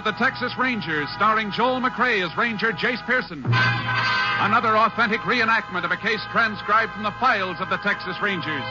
the Texas Rangers, starring Joel McRae as Ranger Jace Pearson. Another authentic reenactment of a case transcribed from the files of the Texas Rangers.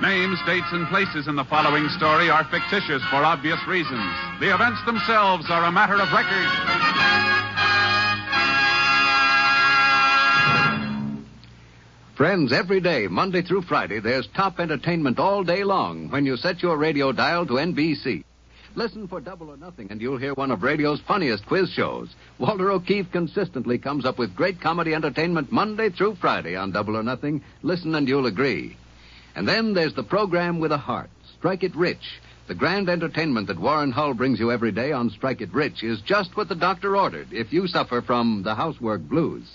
Names, dates, and places in the following story are fictitious for obvious reasons. The events themselves are a matter of record. Friends, every day, Monday through Friday, there's top entertainment all day long when you set your radio dial to NBC. Listen for Double or Nothing, and you'll hear one of radio's funniest quiz shows. Walter O'Keefe consistently comes up with great comedy entertainment Monday through Friday on Double or Nothing. Listen and you'll agree. And then there's the program with a heart, Strike It Rich. The grand entertainment that Warren Hull brings you every day on Strike It Rich is just what the doctor ordered if you suffer from the housework blues.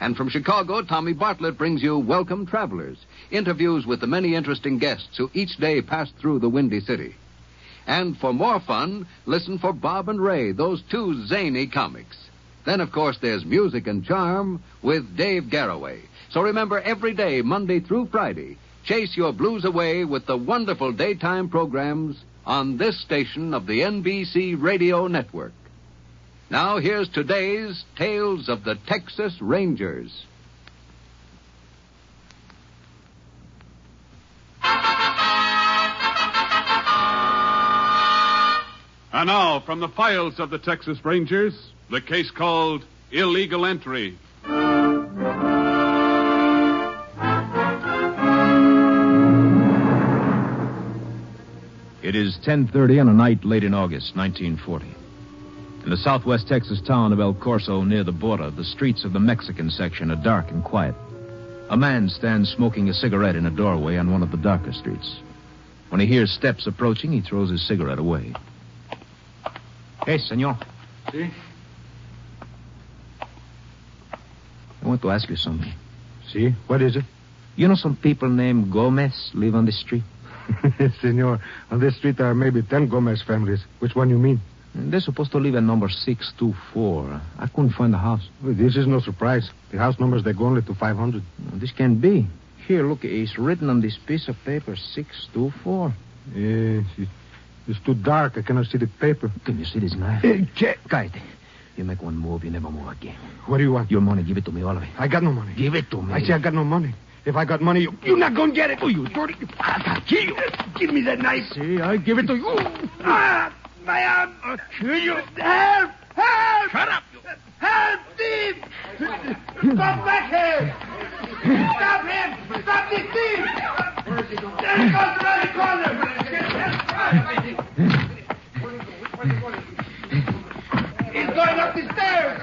And from Chicago, Tommy Bartlett brings you Welcome Travelers, interviews with the many interesting guests who each day pass through the Windy City. And for more fun, listen for Bob and Ray, those two zany comics. Then, of course, there's Music and Charm with Dave Garroway. So remember, every day, Monday through Friday, chase your blues away with the wonderful daytime programs on this station of the NBC Radio Network. Now, here's today's Tales of the Texas Rangers. And now, from the files of the Texas Rangers, the case called Illegal Entry. It is 10:30 on a night late in August, 1940. In the southwest Texas town of El Corso, near the border, the streets of the Mexican section are dark and quiet. A man stands smoking a cigarette in a doorway on one of the darker streets. When he hears steps approaching, he throws his cigarette away. Hey, senor. Si? I want to ask you something. Si? What is it? You know some people named Gomez live on this street? Senor, on this street there are maybe 10 Gomez families. Which one you mean? They're supposed to live at number 624. I couldn't find the house. Well, this is no surprise. The house numbers, they go only to 500. This can't be. Here, look, it's written on this piece of paper, 624. Yes, it's too dark. I cannot see the paper. Can you see this knife? Cállate. You make one move, you never move again. What do you want? Your money, give it to me, all of it. I got no money. Give it to me. I say I got no money. If I got money, you're not going to get it. Oh, you dirty... I'll kill you. Give me that knife. See, I give it to you. My arm. I'll kill you. Help! Help! Shut up, you. Help, thief! Come back here! Stop him! Stop this thief! There he goes around the corner! He's going up the stairs!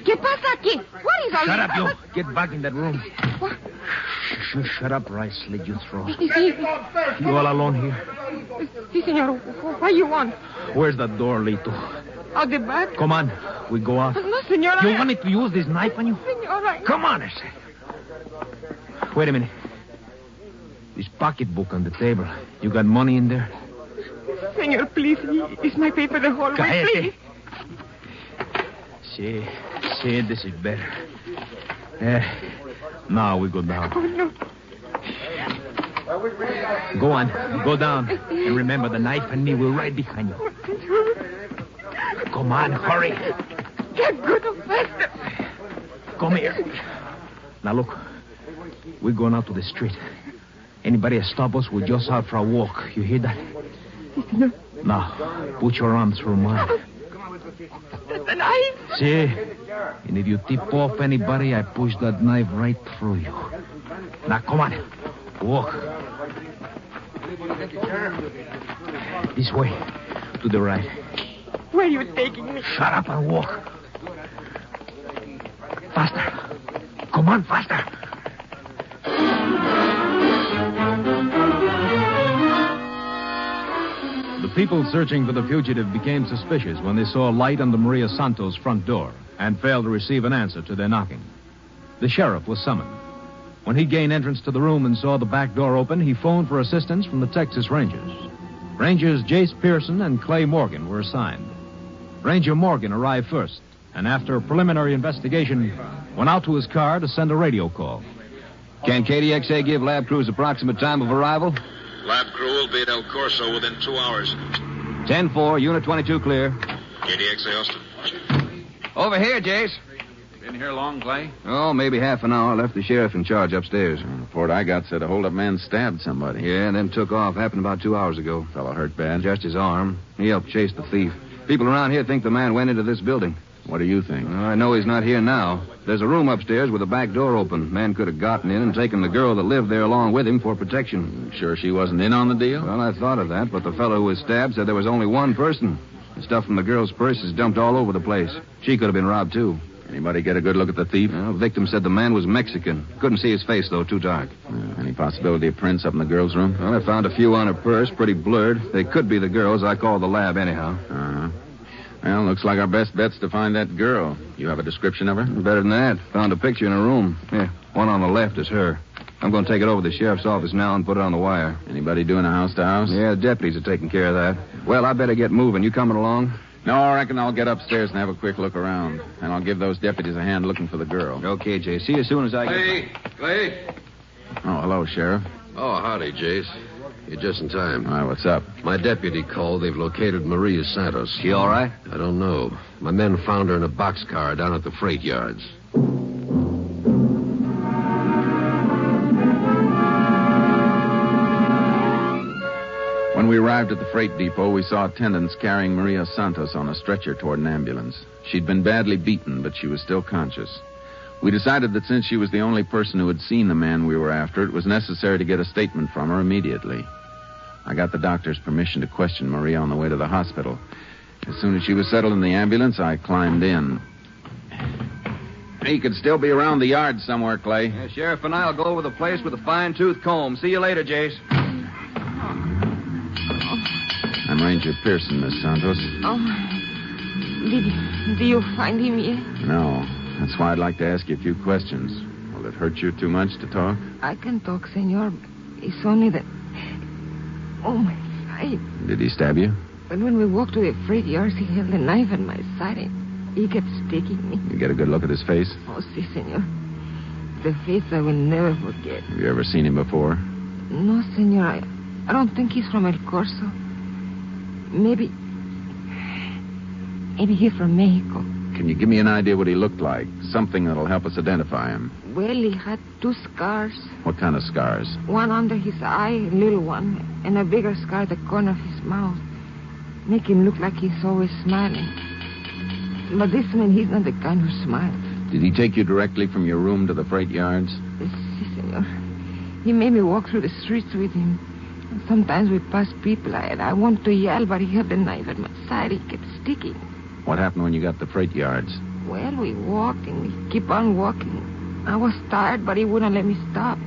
¿Qué pasa aquí? What is all Shut this? up, you. Get back in that room. What? Shut up, or I slit your throat. Sí, You all alone here? sí, señor. What do you want? Where's that door lead to? Out the back? Come on. We go out. No, señor. You want me to use this knife on you? Señor, Come on, I say. Wait a minute. This pocketbook on the table. You got money in there? Señor, please. It's my paper the whole way, Cállate. please. See, this is better. Now we go down. Oh, no. Go on. Go down. And remember, the knife and me will right behind you. Come on, hurry. Get good faster. Come here. Now, look. We're going out to the street. Anybody that stop us, we're just out for a walk. You hear that? Now, put your arm through mine. The knife. See? And if you tip off anybody, I push that knife right through you. Now, come on. Walk. This way. To the right. Where are you taking me? Shut up and walk. Faster. Come on, faster. The people searching for the fugitive became suspicious when they saw a light on the Maria Santos front door and failed to receive an answer to their knocking. The sheriff was summoned. When he gained entrance to the room and saw the back door open, he phoned for assistance from the Texas Rangers. Rangers Jace Pearson and Clay Morgan were assigned. Ranger Morgan arrived first, and after a preliminary investigation, went out to his car to send a radio call. Can KDXA give lab crews approximate time of arrival? Lab crew will be at El Corso within 2 hours. 10-4, Unit 22 clear. KDXA, Austin. Over here, Jace. Been here long, Clay? Oh, maybe half an hour. Left the sheriff in charge upstairs. The report I got said a hold-up man stabbed somebody. Yeah, and then took off. Happened about 2 hours ago. Fellow hurt bad? Just his arm. He helped chase the thief. People around here think the man went into this building. What do you think? I know he's not here now. There's a room upstairs with a back door open. Man could have gotten in and taken the girl that lived there along with him for protection. Sure she wasn't in on the deal? Well, I thought of that, but the fellow who was stabbed said there was only one person. The stuff from the girl's purse is dumped all over the place. She could have been robbed, too. Anybody get a good look at the thief? The victim said the man was Mexican. Couldn't see his face, though, too dark. Any possibility of prints up in the girl's room? Well, I found a few on her purse, pretty blurred. They could be the girl's. I called the lab anyhow. Uh-huh. Well, looks like our best bet's to find that girl. You have a description of her? Better than that. Found a picture in her room. Yeah, one on the left is her. I'm going to take it over to the sheriff's office now and put it on the wire. Anybody doing a house-to-house? Yeah, the deputies are taking care of that. Well, I better get moving. You coming along? No, I reckon I'll get upstairs and have a quick look around. And I'll give those deputies a hand looking for the girl. Okay, Jay. See you as soon as I get... Clay? Oh, hello, Sheriff. Oh, howdy, Jace. You're just in time. All right, what's up? My deputy called. They've located Maria Santos. She all right? I don't know. My men found her in a boxcar down at the freight yards. When we arrived at the freight depot, we saw attendants carrying Maria Santos on a stretcher toward an ambulance. She'd been badly beaten, but she was still conscious. We decided that since she was the only person who had seen the man we were after, it was necessary to get a statement from her immediately. I got the doctor's permission to question Maria on the way to the hospital. As soon as she was settled in the ambulance, I climbed in. He could still be around the yard somewhere, Clay. Yeah, Sheriff and I'll go over the place with a fine-tooth comb. See you later, Jace. I'm Ranger Pearson, Miss Santos. Oh, do you find him yet? No. That's why I'd like to ask you a few questions. Will it hurt you too much to talk? I can talk, senor. It's only that... Oh, my side. Did he stab you? But when we walked to the freight yards, he held a knife at my side and he kept sticking me. You get a good look at his face? Oh, si, senor. The face I will never forget. Have you ever seen him before? No, senor. I don't think he's from El Corso. Maybe he's from Mexico. Can you give me an idea what he looked like? Something that'll help us identify him. Well, he had 2 scars. What kind of scars? One under his eye, a little one, and a bigger scar at the corner of his mouth. Make him look like he's always smiling. But this man, he's not the kind who smiles. Did he take you directly from your room to the freight yards? Si, senor. He made me walk through the streets with him. And sometimes we passed people. I wanted to yell, but he held the knife at my side. He kept sticking. What happened when you got to the freight yards? Well, we walked and we keep on walking. I was tired, but he wouldn't let me stop.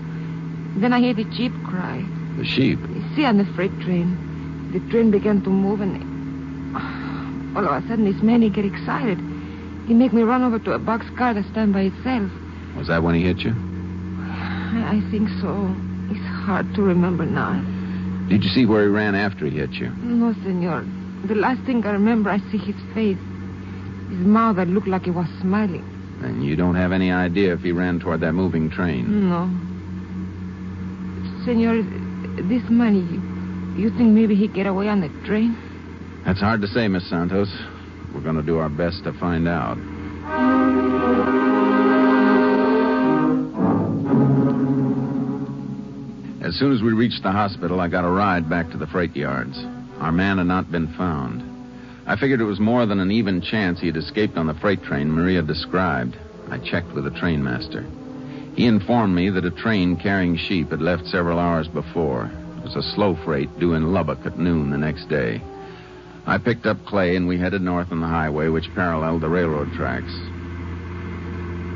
Then I heard the sheep cry. The sheep? You see, on the freight train. The train began to move, and all of a sudden, this man, he get excited. He make me run over to a boxcar that stand by itself. Was that when he hit you? I think so. It's hard to remember now. Did you see where he ran after he hit you? No, senor. The last thing I remember, I see his face. His mouth that looked like he was smiling. And you don't have any idea if he ran toward that moving train? No. Senor, this money, you think maybe he get away on the train? That's hard to say, Miss Santos. We're going to do our best to find out. As soon as we reached the hospital, I got a ride back to the freight yards. Our man had not been found. I figured it was more than an even chance he had escaped on the freight train Maria described. I checked with the trainmaster. He informed me that a train carrying sheep had left several hours before. It was a slow freight due in Lubbock at noon the next day. I picked up Clay and we headed north on the highway, which paralleled the railroad tracks.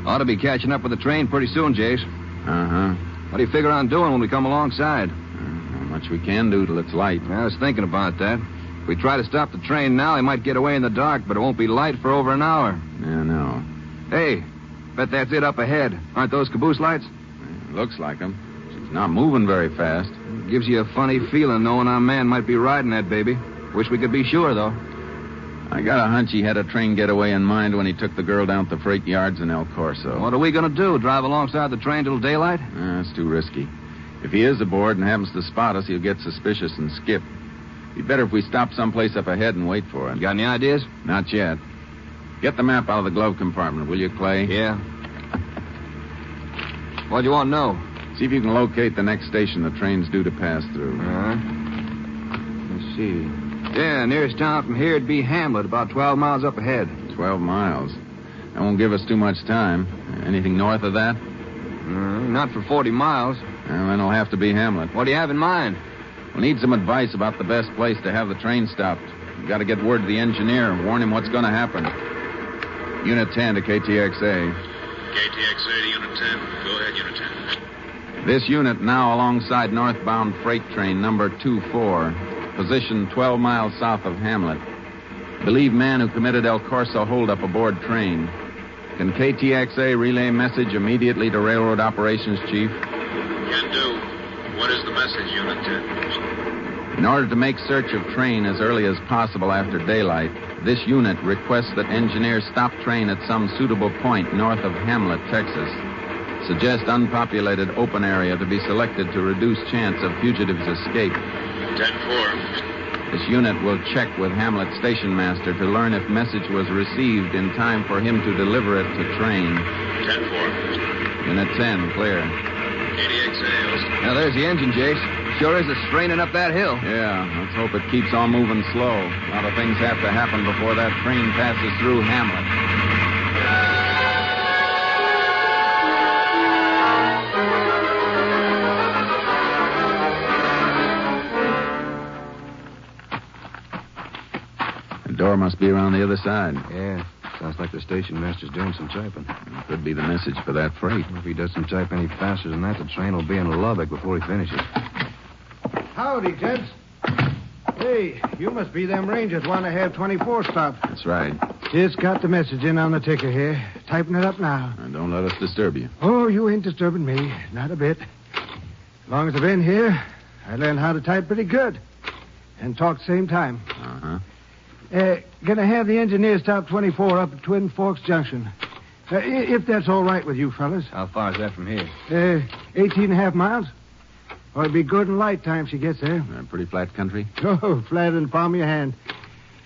Ought to be catching up with the train pretty soon, Jace. Uh-huh. What do you figure on doing when we come alongside? Not much we can do till it's light. I was thinking about that. If we try to stop the train now, he might get away in the dark, but it won't be light for over an hour. Yeah, no. Hey, bet that's it up ahead. Aren't those caboose lights? Looks like him. She's not moving very fast. Gives you a funny feeling knowing our man might be riding that baby. Wish we could be sure, though. I got a hunch he had a train getaway in mind when he took the girl down to the freight yards in El Corso. What are we going to do, drive alongside the train till daylight? That's too risky. If he is aboard and happens to spot us, he'll get suspicious and skip. Be better if we stop someplace up ahead and wait for him. Got any ideas? Not yet. Get the map out of the glove compartment, will you, Clay? Yeah. What do you want to know? See if you can locate the next station the train's due to pass through. Let's see. Yeah, nearest town from here would be Hamlet, about 12 miles up ahead. 12 miles. That won't give us too much time. Anything north of that? Not for 40 miles. Well, then it'll have to be Hamlet. What do you have in mind? We'll need some advice about the best place to have the train stopped. We've got to get word to the engineer and warn him what's going to happen. Unit 10 to KTXA. KTXA to Unit 10. Go ahead, Unit 10. This unit now alongside northbound freight train number 24, position 12 miles south of Hamlet. Believe man who committed El Corso holdup aboard train. Can KTXA relay message immediately to Railroad Operations Chief? Can do. What is the message, Unit 10? In order to make search of train as early as possible after daylight, this unit requests that engineers stop train at some suitable point north of Hamlet, Texas. Suggest unpopulated open area to be selected to reduce chance of fugitives' escape. 10-4. This unit will check with Hamlet station master to learn if message was received in time for him to deliver it to train. 10-4. Unit 10, clear. KTXA, Austin. Now, there's the engine, Jace. Sure is a straining up that hill. Yeah, let's hope it keeps on moving slow. A lot of things have to happen before that train passes through Hamlet. The door must be around the other side. Yeah, sounds like the station master's doing some typing. It could be the message for that freight. If he doesn't type any faster than that, the train will be in Lubbock before he finishes. Howdy, gents. Hey, you must be them Rangers want to have 24 stopped. That's right. Just got the message in on the ticker here. Typing it up now. And don't let us disturb you. Oh, you ain't disturbing me. Not a bit. As long as I've been here, I learned how to type pretty good. And talk at the same time. Gonna have the engineer stop 24 up at Twin Forks Junction. If that's all right with you fellas. How far is that from here? 18 and a half miles. Or it'll be good and light time she gets there. Pretty flat country? Oh, flat in the palm of your hand.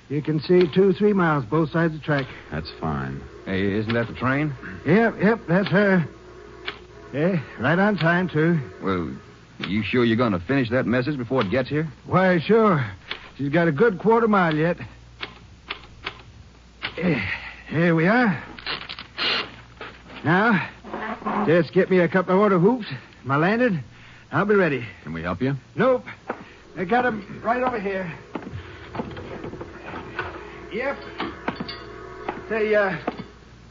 You can see 2-3 miles both sides of the track. That's fine. Hey, isn't that the train? Yep, that's her. Yeah, right on time, too. Well, you sure you're going to finish that message before it gets here? Why, sure. She's got a good quarter mile yet. Here we are. Now, just get me a couple of order hoops. My lantern. I'll be ready. Can we help you? Nope. I got them right over here. Yep. Say,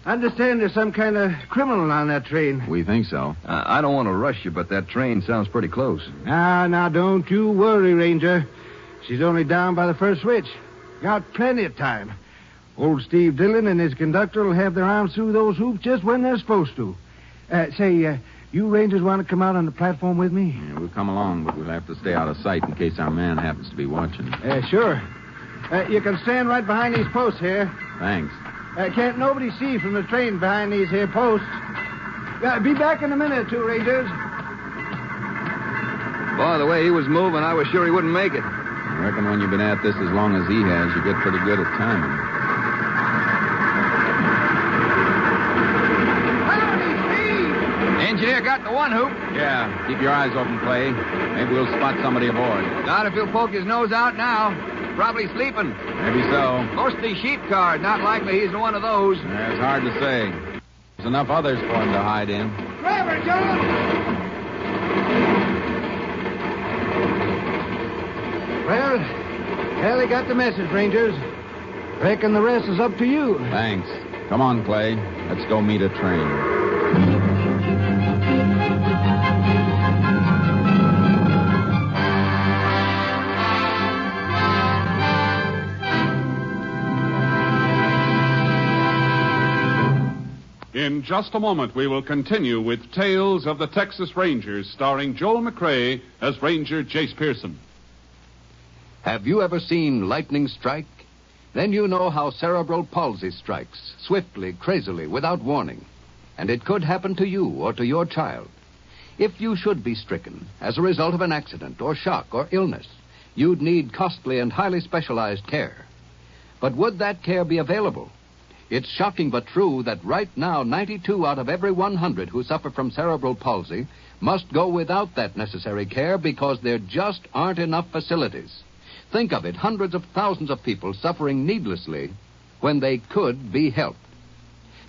understand there's some kind of criminal on that train. We think so. I don't want to rush you, but that train sounds pretty close. Now, don't you worry, Ranger. She's only down by the first switch. Got plenty of time. Old Steve Dillon and his conductor will have their arms through those hoops just when they're supposed to. You Rangers want to come out on the platform with me? Yeah, we'll come along, but we'll have to stay out of sight in case our man happens to be watching. Sure. You can stand right behind these posts here. Thanks. Can't nobody see from the train behind these here posts. Be back in a minute or two, Rangers. Boy, the way he was moving, I was sure he wouldn't make it. I reckon when you've been at this as long as he has, you get pretty good at timing. Engineer got the one hoop. Yeah, keep your eyes open, Clay. Maybe we'll spot somebody aboard. Not if he'll poke his nose out now. Probably sleeping. Maybe so. Mostly sheep card. Not likely he's one of those. Yeah, it's hard to say. There's enough others for him to hide in. Driver, John! Well, they got the message, Rangers. Reckon the rest is up to you. Thanks. Come on, Clay. Let's go meet a train. In just a moment, we will continue with Tales of the Texas Rangers, starring Joel McCrea as Ranger Jace Pearson. Have you ever seen lightning strike? Then you know how cerebral palsy strikes, swiftly, crazily, without warning. And it could happen to you or to your child. If you should be stricken as a result of an accident or shock or illness, you'd need costly and highly specialized care. But would that care be available? It's shocking but true that right now 92 out of every 100 who suffer from cerebral palsy must go without that necessary care because there just aren't enough facilities. Think of it, hundreds of thousands of people suffering needlessly when they could be helped.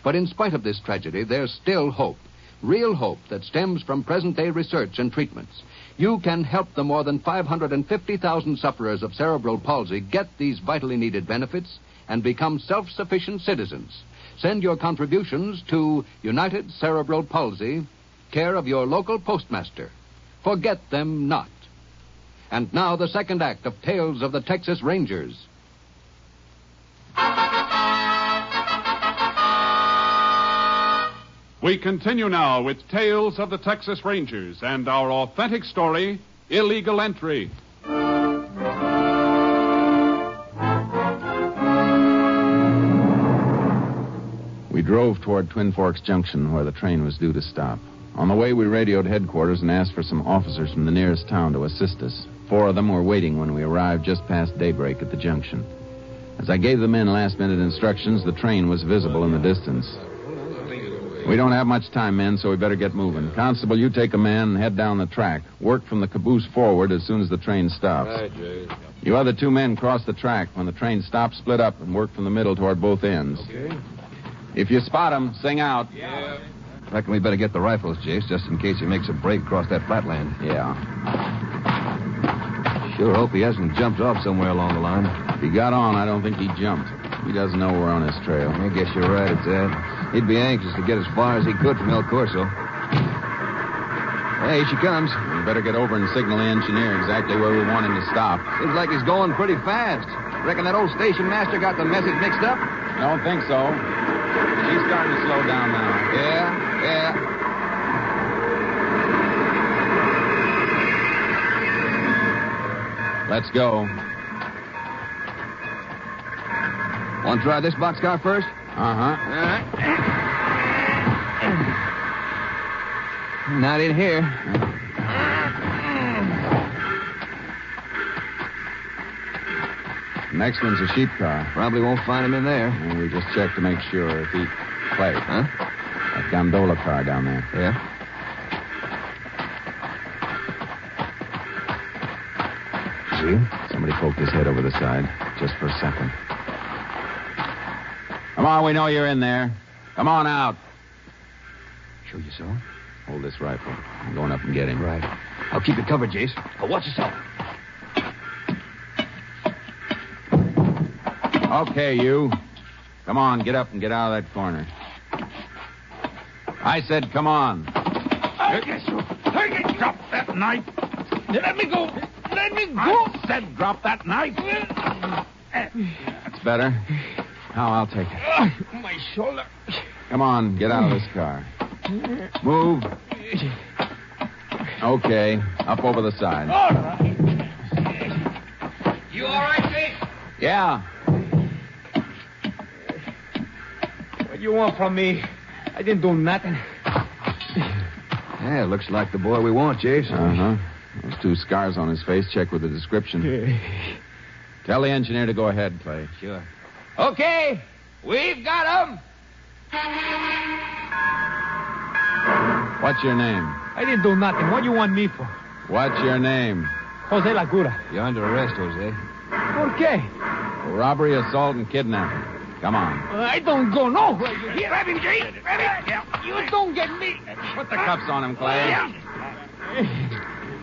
But in spite of this tragedy, there's still hope, real hope that stems from present-day research and treatments. You can help the more than 550,000 sufferers of cerebral palsy get these vitally needed benefits and become self-sufficient citizens. Send your contributions to United Cerebral Palsy, care of your local postmaster. Forget them not. And now the second act of Tales of the Texas Rangers. We continue now with Tales of the Texas Rangers and our authentic story, Illegal Entry. We drove toward Twin Forks Junction, where the train was due to stop. On the way, we radioed headquarters and asked for some officers from the nearest town to assist us. 4 of them were waiting when we arrived just past daybreak at the junction. As I gave the men last-minute instructions, the train was visible in the distance. We don't have much time, men, so we better get moving. Constable, you take a man and head down the track. Work from the caboose forward as soon as the train stops. Right, Jay. You other 2 men cross the track. When the train stops, split up and work from the middle toward both ends. Okay. If you spot him, sing out. Yeah. Reckon we better get the rifles, Jace, just in case he makes a break across that flatland. Yeah. Sure hope he hasn't jumped off somewhere along the line. If he got on, I don't think he jumped. He doesn't know we're on his trail. I guess you're right at that. He'd be anxious to get as far as he could from El Corso. Hey, she comes. We better get over and signal the engineer exactly where we want him to stop. Seems like he's going pretty fast. Reckon that old station master got the message mixed up? Don't think so. She's starting to slow down now. Yeah. Let's go. Want to try this boxcar first? Uh-huh. Not in here. Next one's a sheep car. Probably won't find him in there. And we just checked to make sure if he played. Huh? That gondola car down there. Yeah. See? Somebody poked his head over the side just for a second. Come on, we know you're in there. Come on out. Sure you saw him? Hold this rifle. I'm going up and get him. Right. I'll keep it covered, Jace. But watch yourself. Okay, you. Come on, get up and get out of that corner. I said come on. I get drop that knife. Let me go. Let me go. I said drop that knife. That's better. Now I'll take it. My shoulder. Come on, get out of this car. Move. Okay, up over the side. All right. You all right, Jake? Yeah. What you want from me? I didn't do nothing. Yeah, looks like the boy we want, Jace. Uh-huh. Those 2 scars on his face. Check with the description. Tell the engineer to go ahead, Clay. Sure. Okay, we've got him. What's your name? I didn't do nothing. What do you want me for? What's your name? Jose Lagura. You're under arrest, Jose. Okay. For robbery, assault, and kidnapping. Come on. I don't go nowhere. You hear? Grab him, Jake. Grab him. Yeah. You don't get me. Put the cuffs on him, Clay.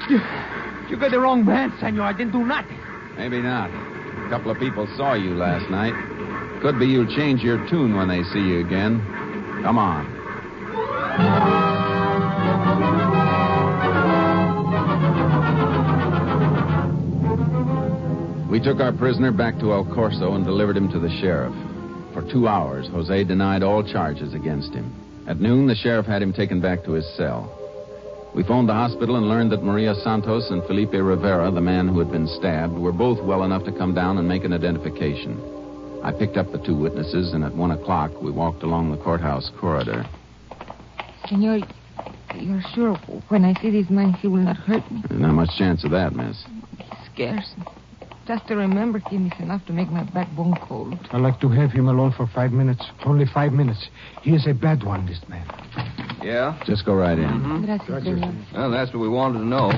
You got the wrong man, senor. I didn't do nothing. Maybe not. A couple of people saw you last night. Could be you'll change your tune when they see you again. Come on. We took our prisoner back to El Corso and delivered him to the sheriff. For 2 hours, Jose denied all charges against him. At noon, the sheriff had him taken back to his cell. We phoned the hospital and learned that Maria Santos and Felipe Rivera, the man who had been stabbed, were both well enough to come down and make an identification. I picked up the two witnesses, and at 1 o'clock, we walked along the courthouse corridor. Senor, you're sure when I see this man, he will not hurt me? There's not much chance of that, miss. He scares me. Just to remember him is enough to make my backbone cold. I'd like to have him alone for 5 minutes. Only 5 minutes. He is a bad one, this man. Yeah? Just go right in. Mm-hmm. Gracias, senor. Well, that's what we wanted to know.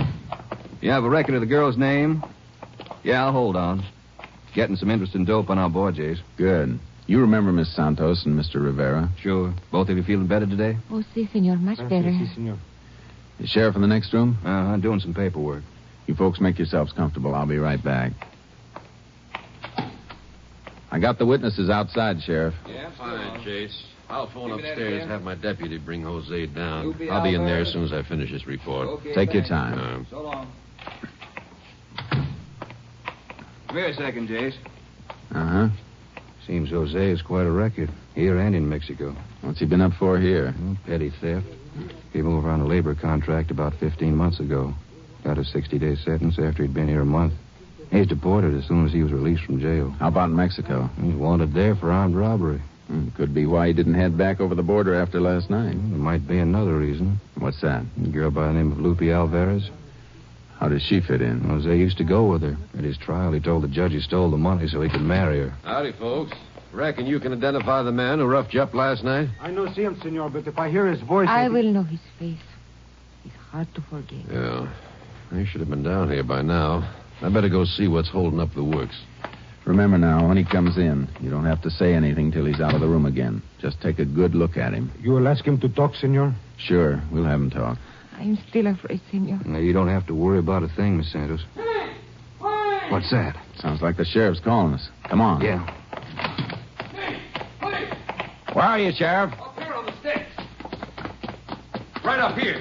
You have a record of the girl's name? Yeah, I'll hold on. Getting some interesting dope on our board, Jace. Good. You remember Miss Santos and Mr. Rivera? Sure. Both of you feeling better today? Oh, si, senor. Much better. Si, senor. The sheriff in the next room? Uh-huh, doing some paperwork. You folks make yourselves comfortable. I'll be right back. I got the witnesses outside, Sheriff. Yeah, fine, Chase. I'll phone upstairs and have my deputy bring Jose down. I'll be in there as soon as I finish this report. Okay, Take your time. So long. Come here a second, Jace. Uh-huh. Seems Jose is quite a record, here and in Mexico. What's he been up for here? Petty theft. Came over on a labor contract about 15 months ago. Got a 60-day sentence after he'd been here a month. He's deported as soon as he was released from jail. How about in Mexico? He's wanted there for armed robbery. Could be why he didn't head back over the border after last night. There might be another reason. What's that? A girl by the name of Lupe Alvarez. How does she fit in? Jose used to go with her. At his trial, he told the judge he stole the money so he could marry her. Howdy, folks. Reckon you can identify the man who roughed you up last night? I know see him, senor, but if I hear his voice... I will know his face. It's hard to forget. Yeah. He should have been down here by now. I better go see what's holding up the works. Remember now, when he comes in, you don't have to say anything till he's out of the room again. Just take a good look at him. You will ask him to talk, senor? Sure, we'll have him talk. I'm still afraid, senor. Now, you don't have to worry about a thing, Miss Santos. What's that? Sounds like the sheriff's calling us. Come on. Yeah. Where are you, Sheriff? Up here on the sticks. Right up here.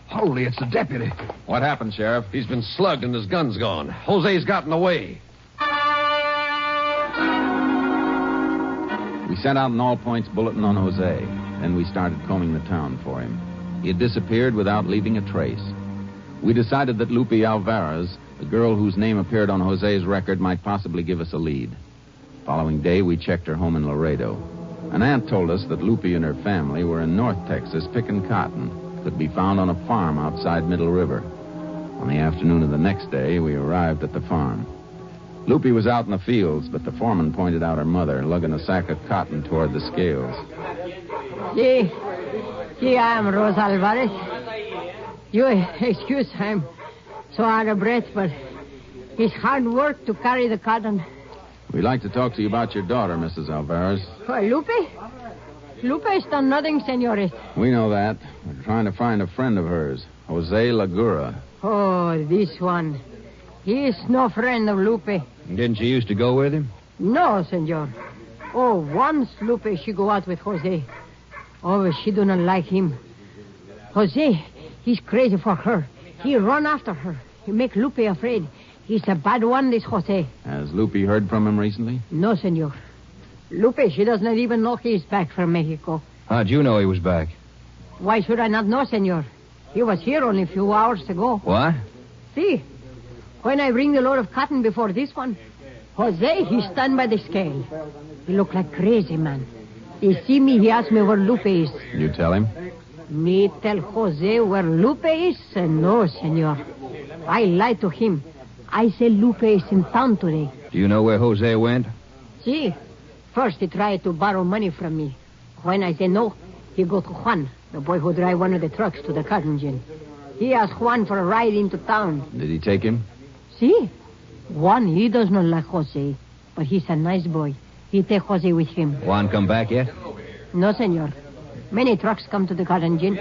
Holy, it's the deputy. What happened, Sheriff? He's been slugged and his gun's gone. Jose's gotten away. We sent out an all-points bulletin on Jose. Then we started combing the town for him. He had disappeared without leaving a trace. We decided that Lupe Alvarez, the girl whose name appeared on Jose's record, might possibly give us a lead. Following day, we checked her home in Laredo. An aunt told us that Lupe and her family were in North Texas picking cotton. Could be found on a farm outside Middle River. On the afternoon of the next day, we arrived at the farm. Lupe was out in the fields, but the foreman pointed out her mother, lugging a sack of cotton toward the scales. I am Rosa Alvarez. You excuse, I'm so out of breath, but it's hard work to carry the cotton. We'd like to talk to you about your daughter, Mrs. Alvarez. Lupe? Lupe has done nothing, senores. We know that. We're trying to find a friend of hers, Jose Lagura. Oh, this one. He is no friend of Lupe. Didn't you used to go with him? No, senor. Oh, once Lupe, she go out with Jose. Oh, she do not like him. Jose, he's crazy for her. He run after her. He make Lupe afraid. He's a bad one, this Jose. Has Lupe heard from him recently? No, senor. Lupe, she does not even know he's back from Mexico. How'd you know he was back? Why should I not know, senor? He was here only a few hours ago. What? See, when I bring the load of cotton before this one, Jose, he stand by the scale. He look like crazy, man. He see me, he ask me where Lupe is. You tell him? Me tell Jose where Lupe is? No, senor. I lie to him. I say Lupe is in town today. Do you know where Jose went? See, first he tried to borrow money from me. When I say no, he go to Juan, the boy who drive one of the trucks to the cotton gin. He asked Juan for a ride into town. Did he take him? See, Juan, he does not like Jose, but he's a nice boy. He take Jose with him. Juan come back yet? No, senor. Many trucks come to the cotton gin.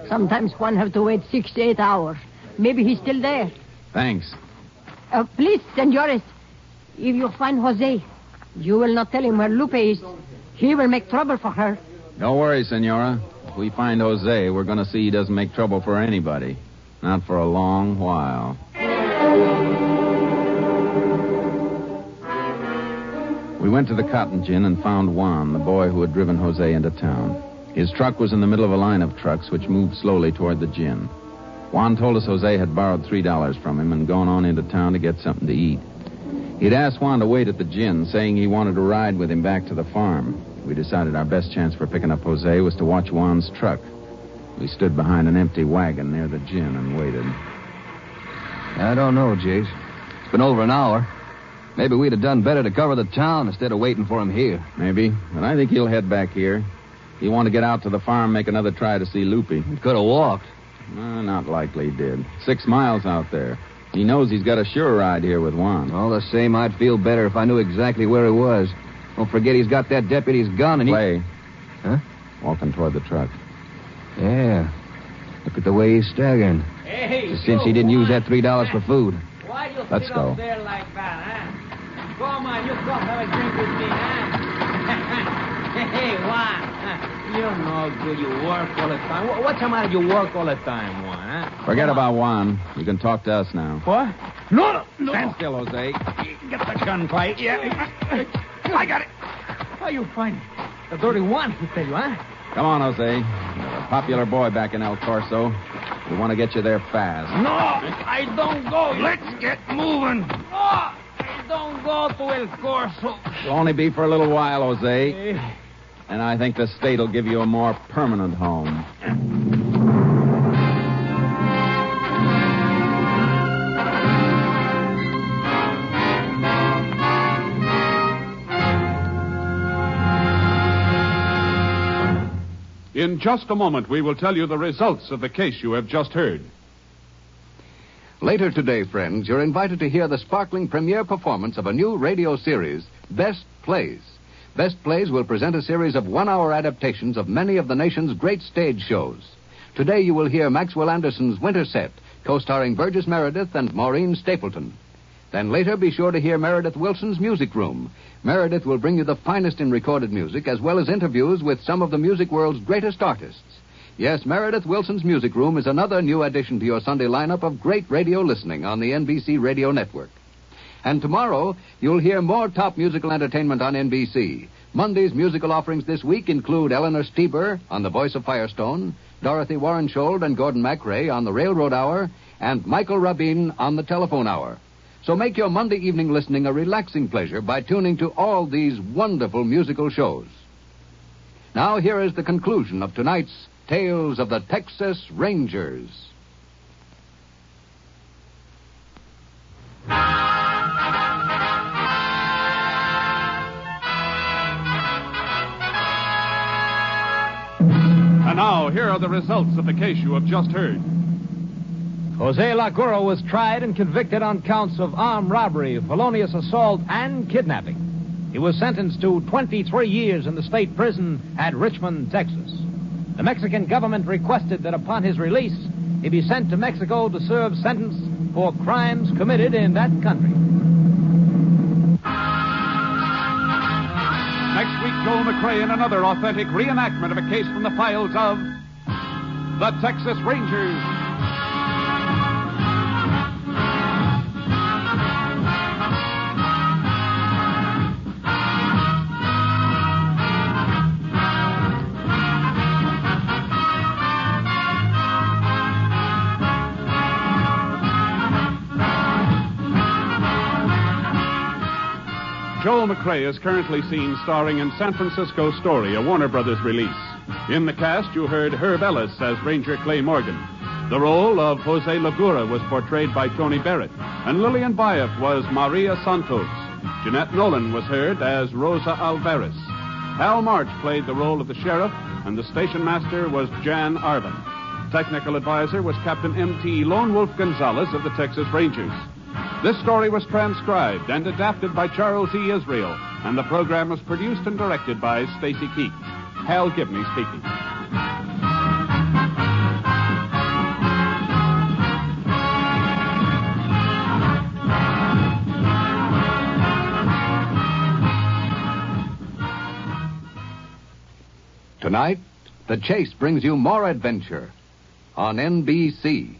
Sometimes Juan have to wait 6 to 8 hours. Maybe he's still there. Thanks. Please, senores, if you find Jose, you will not tell him where Lupe is. He will make trouble for her. Don't worry, Senora. If we find Jose, we're going to see he doesn't make trouble for anybody. Not for a long while. We went to the cotton gin and found Juan, the boy who had driven Jose into town. His truck was in the middle of a line of trucks which moved slowly toward the gin. Juan told us Jose had borrowed $3 from him and gone on into town to get something to eat. He'd asked Juan to wait at the gin, saying he wanted to ride with him back to the farm. We decided our best chance for picking up Jose was to watch Juan's truck. We stood behind an empty wagon near the gin and waited. I don't know, Jace. It's been over an hour. Maybe we'd have done better to cover the town instead of waiting for him here. Maybe, but I think he'll head back here. He wanted to get out to the farm, make another try to see Lupe. He could have walked. Not likely he did. 6 miles out there. He knows he's got a sure ride here with Juan. All the same, I'd feel better if I knew exactly where he was. Don't forget he's got that deputy's gun and Clay. Huh? Walking toward the truck. Yeah. Look at the way he's staggering. Hey, Since he didn't use that $3 for food. Why you Let's sit go. up there like that, huh? Come on, you come have a drink with me, huh? Hey, Juan. You're no good. You work all the time. What's the matter? You work all the time, Juan, huh? Forget about Juan. You can talk to us now. What? No. Stand still, Jose. Get the gun, Clay. Yeah. I got it. How you find it? The dirty one, he tell you, huh? Come on, Jose. You're a popular boy back in El Corso. We want to get you there fast. No, I don't go. Let's get moving. No, I don't go to El Corso. It'll only be for a little while, Jose. And I think the state will give you a more permanent home. In just a moment, we will tell you the results of the case you have just heard. Later today, friends, you're invited to hear the sparkling premiere performance of a new radio series, Best Plays. Best Plays will present a series of one-hour adaptations of many of the nation's great stage shows. Today you will hear Maxwell Anderson's Winter Set, co-starring Burgess Meredith and Maureen Stapleton. Then later be sure to hear Meredith Wilson's Music Room. Meredith will bring you the finest in recorded music, as well as interviews with some of the music world's greatest artists. Yes, Meredith Wilson's Music Room is another new addition to your Sunday lineup of great radio listening on the NBC Radio Network. And tomorrow, you'll hear more top musical entertainment on NBC. Monday's musical offerings this week include Eleanor Steber on The Voice of Firestone, Dorothy Warrenshold and Gordon MacRae on The Railroad Hour, and Michael Rabin on The Telephone Hour. So make your Monday evening listening a relaxing pleasure by tuning to all these wonderful musical shows. Now, here is the conclusion of tonight's Tales of the Texas Rangers. And now, here are the results of the case you have just heard. Jose Laguro was tried and convicted on counts of armed robbery, felonious assault, and kidnapping. He was sentenced to 23 years in the state prison at Richmond, Texas. The Mexican government requested that upon his release, he be sent to Mexico to serve sentence for crimes committed in that country. Next week, Joel McRae in another authentic reenactment of a case from the files of the Texas Rangers. Joel McRae is currently seen starring in San Francisco Story, a Warner Brothers release. In the cast, you heard Herb Ellis as Ranger Clay Morgan. The role of Jose Lagura was portrayed by Tony Barrett, and Lillian Bayef was Maria Santos. Jeanette Nolan was heard as Rosa Alvarez. Hal March played the role of the sheriff, and the station master was Jan Arvin. Technical advisor was Captain M.T. Lone Wolf Gonzalez of the Texas Rangers. This story was transcribed and adapted by Charles E. Israel, and the program was produced and directed by Stacy Keach. Hal Gibney speaking. Tonight, The Chase brings you more adventure on NBC.